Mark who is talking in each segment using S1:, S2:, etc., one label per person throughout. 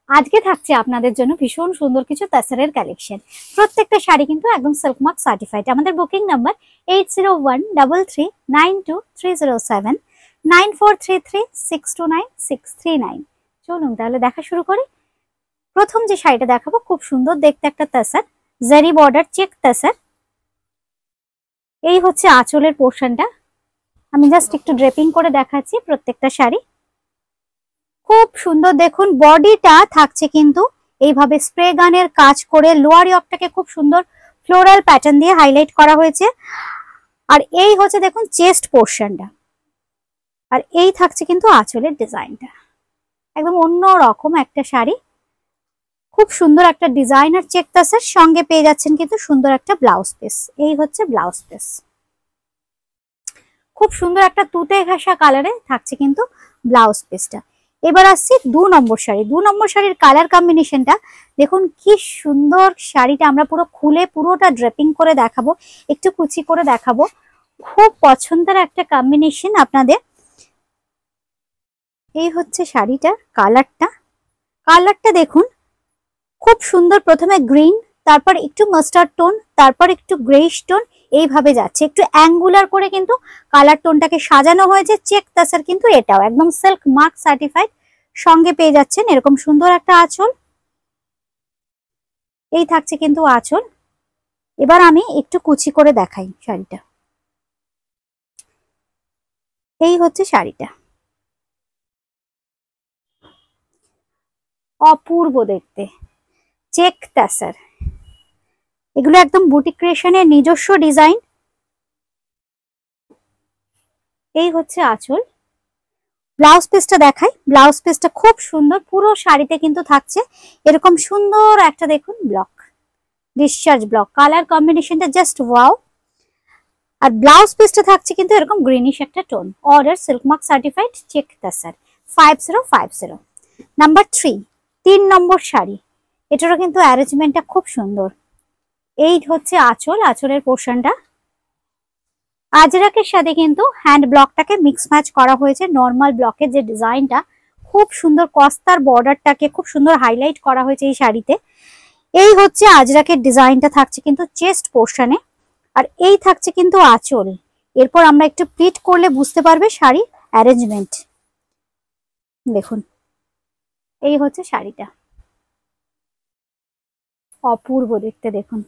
S1: আজকে থাকছে আপনাদের জন্য ভীষণ সুন্দর কিছু তাসারের কালেকশন। প্রত্যেকটা শাড়ি কিন্তু একদম সিল্ক মার্ক সার্টিফাইড। আমাদের বুকিং নাম্বার 8013330307, 9433629639। চলুন তাহলে দেখা শুরু করি। প্রথম যে শাড়িটা দেখাবো খুব সুন্দর দেখতে একটা তাসার, জারি বর্ডার চেক তাসার। এই হচ্ছে আঁচলের পোর্শনটা। আমি জাস্ট একটু ড্রেপিং করে দেখাচ্ছি প্রত্যেকটা শাড়ি। খুব সুন্দর দেখুন, বডিটা থাকছে কিন্তু এইভাবে স্প্রে গানের কাজ করে লোয়ার ইয়কটাকে খুব সুন্দর ফ্লোরাল প্যাটার্ন দিয়ে হাইলাইট করা হয়েছে। আর এই হচ্ছে দেখুন চেস্ট পোর্শনটা, আর এই থাকছে কিন্তু আঁচলের ডিজাইনটা। একদম অন্য রকম একটা শাড়ি, খুব সুন্দর একটা ডিজাইনার চেক তাসের সঙ্গে পেয়ে যাচ্ছেন কিন্তু সুন্দর একটা ব্লাউজ পিস। এই হচ্ছে ব্লাউজ পিস, খুব সুন্দর একটা তুতে ঘাসা কালারে থাকছে কিন্তু ব্লাউজ পিসটা। এবার আসছি 2 নম্বর শাড়ি। 2 নম্বর শাড়ির কালার কম্বিনেশনটা দেখুন কি সুন্দর। শাড়িটা আমরা পুরো খুলে পুরোটা ড্রেপিং করে দেখাবো, একটু কুচি করে দেখাবো। খুব পছন্দের একটা কম্বিনেশন আপনাদের। এই হচ্ছে শাড়িটার কালারটা। কালারটা দেখুন খুব সুন্দর, প্রথমে গ্রিন, তারপর একটু মাস্টার্ড টোন, তারপর একটু গ্রেইশ টোন, এইভাবে যাচ্ছে। একটু অ্যাঙ্গুলার করে কিন্তু কালার টোনটাকে সাজানো হয়েছে। চেক তাসার কিন্তু এটাও একদম সিল্ক মার্ক সার্টিফাইড। সঙ্গে পেয়ে যাচ্ছেন এরকম সুন্দর একটা আঁচল। এই থাকছে কিন্তু আঁচল। এবার আমি একটু কুচি করে দেখাই শাড়িটা। এই হচ্ছে শাড়িটা, অপূর্ব দেখতে চেক তাসার। এগুলো একদম বুটিক ক্রিয়েশনের নিজস্ব ডিজাইন। এই হচ্ছে আঁচল। ব্লাউজ পিসটা দেখাই। ব্লাউজ পিসটা খুব সুন্দর, পুরো শাড়িতে কিন্তু থাকছে এরকম সুন্দর একটা দেখুন ব্লক, ডিসচার্জ ব্লক। কালার কম্বিনেশনটা জাস্ট ওয়াও। আর ব্লাউজ পিসটা থাকছে কিন্তু এরকম গ্রিনিশ একটা tone. Order silk mark certified check tussar 5050। Number 3, 3 নম্বর শাড়ি। এটারও কিন্তু অ্যারেঞ্জমেন্টটা খুব সুন্দর। এই হচ্ছে আঁচল, আঁচলের পোর্শনটা। আজরাকের সাথে কিন্তু হ্যান্ড ব্লকটাকে মিক্স ম্যাচ করা হয়েছে। নর্মাল ব্লকের যে ডিজাইনটা খুব সুন্দর, কস্তার বর্ডারটাকে খুব সুন্দর হাইলাইট করা হয়েছে এই শাড়িতে। এই হচ্ছে আজরাকের ডিজাইনটা থাকছে কিন্তু চেস্ট পোর্শনে, আর এই থাকছে কিন্তু আঁচল। এরপর আমরা একটু প্লিট করলে বুঝতে পারবে শাড়ির অ্যারেঞ্জমেন্ট। দেখুন এই হচ্ছে শাড়িটা, অপূর্ব দেখতে দেখুন।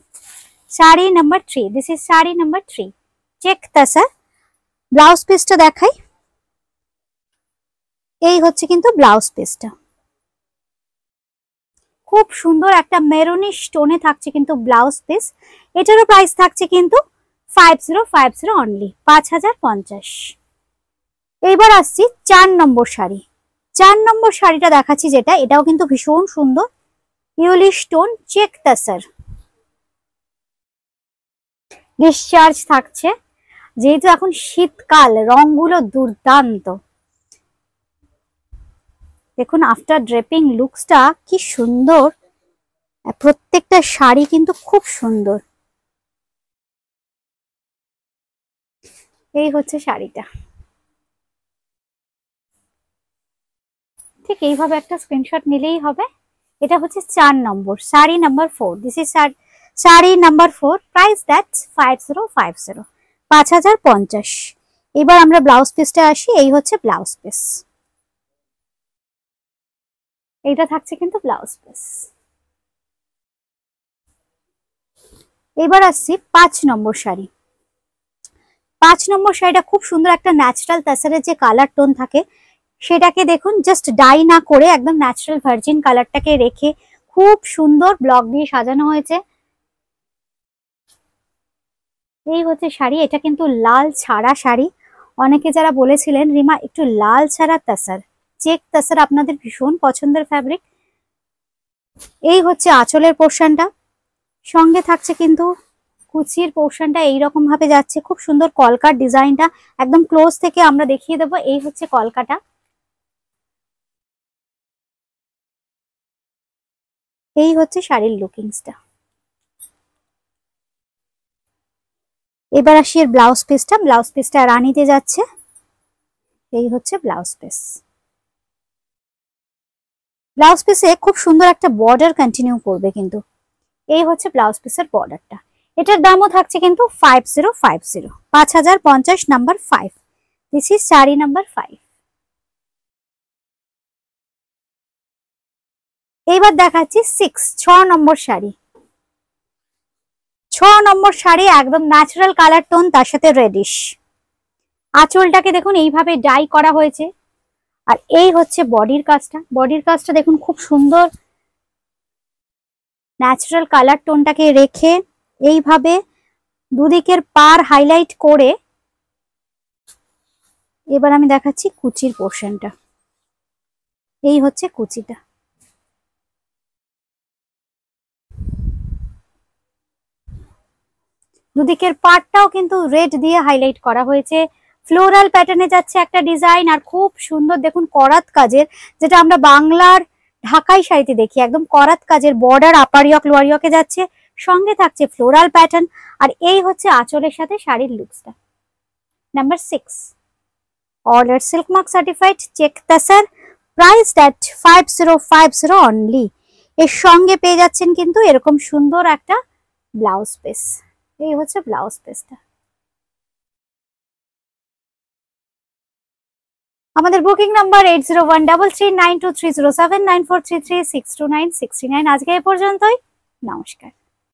S1: Sari number 3, this is sari number 3 check tussar. Blouse পিসটা দেখাই। এই হচ্ছে কিন্তু ব্লাউজ পিসটা, খুব সুন্দর একটা মেরুনিশ টোনে থাকছে কিন্তু ব্লাউজ পিস। এটারও প্রাইস থাকছে কিন্তু 5050 অনলি, 5050। এইবার আসছি 4 নম্বর শাড়ি। 4 নম্বর শাড়িটা দেখাচ্ছি যেটা, এটাও কিন্তু ভীষণ সুন্দর ইউলিশ টোন চেক তাসার। ডিসচার্জ থাকছে, যেহেতু এখন শীতকাল রংগুলো দুর্দান্ত। দেখুন আফটার ড্রেপিং লুকসটা কি সুন্দর। প্রত্যেকটা শাড়ি কিন্তু খুব সুন্দর। এই হচ্ছে শাড়িটা, ঠিক এইভাবে একটা স্ক্রিনশট নিলেই হবে। এটা হচ্ছে 4 নম্বর, sari number 4। This is sari number 4, price that's 5050, 5050। এবার আমরা ব্লাউজ পিসটা আসি। এই হচ্ছে ব্লাউজ পিস, এইটা থাকছে কিন্তু ব্লাউজ পিস। এবার আসছি 5 নম্বর শাড়ি। 5 নম্বর শাড়িটা খুব সুন্দর একটা ন্যাচারাল তাসারের যে কালার টোন থাকে সেটাকে দেখুন জাস্ট ডাই না করে একদম ন্যাচারাল ভার্জিন কালারটাকে রেখে খুব সুন্দর ব্লক দিয়ে সাজানো হয়েছে। এই হচ্ছে শাড়ি। এটা কিন্তু লাল ছাড়া শাড়ি। অনেকে যারা বলেছিলেন রিমা একটু লাল ছাড়া তাসার, চেক তাসার আপনাদের ভীষণ পছন্দের ফ্যাব্রিক। এই হচ্ছে আঁচলের পোর্শনটা, সঙ্গে থাকছে কিন্তু কুচির পোর্শনটা এইরকম ভাবে যাচ্ছে। খুব সুন্দর কলকার ডিজাইনটা একদম ক্লোজ থেকে আমরা দেখিয়ে দেবো। এই হচ্ছে কলকাটা। এই হচ্ছে শাড়ির লুকিংসটা। এবার আসি এর ব্লাউজ পিসটা। ব্লাউজ পিসটা রানিতে যাচ্ছে। এই হচ্ছে ব্লাউজ পিস। ব্লাউজ পিসে খুব সুন্দর একটা বর্ডার কন্টিনিউ করবে কিন্তু। এই হচ্ছে ব্লাউজ পিসের বর্ডারটা। এটার দামও থাকছে কিন্তু 5050, 5050 number 5। This is sari number 5। এইবার দেখাচ্ছি 6 নম্বর শাড়ি। 6 নম্বর শাড়ি একদম ন্যাচারাল কালার টোন, তার সাথে রেডিশ। আঁচলটাকে দেখুন এইভাবে ডাই করা হয়েছে। আর এই হচ্ছে বডির কাজটা। বডির কাজটা দেখুন খুব সুন্দর, ন্যাচারাল কালার টোনটাকে রেখে এইভাবে দুদিকের পার হাইলাইট করে। এবার আমি দেখাচ্ছি কুচির পোর্শনটা। এই হচ্ছে কুচিটা। দুদিকের পার্টটাও কিন্তু রেড দিয়ে হাইলাইট করা হয়েছে। ফ্লোরাল প্যাটার্নে যাচ্ছে একটা ডিজাইন, আর খুব সুন্দর দেখুন করাত কাজের, যেটা আমরা বাংলার ঢাকাই শাড়িতে দেখি, একদম করাত কাজের বর্ডার আপার ইয়ক লোয়ার ইয়কে যাচ্ছে, সঙ্গে থাকছে ফ্লোরাল প্যাটার্ন। আর এই হচ্ছে আঁচলের সাথে শাড়ির লুকসটা। Number 6, order silk mark certified check tussar, priced at 5050 only. এর সঙ্গে পেয়ে যাচ্ছেন কিন্তু এরকম সুন্দর একটা ব্লাউজ পিস। এই হচ্ছে ব্লাউজ পিসটা। আমাদের বুকিং নাম্বার 8013392307, 9433629629। আজকে এ পর্যন্তই। নমস্কার।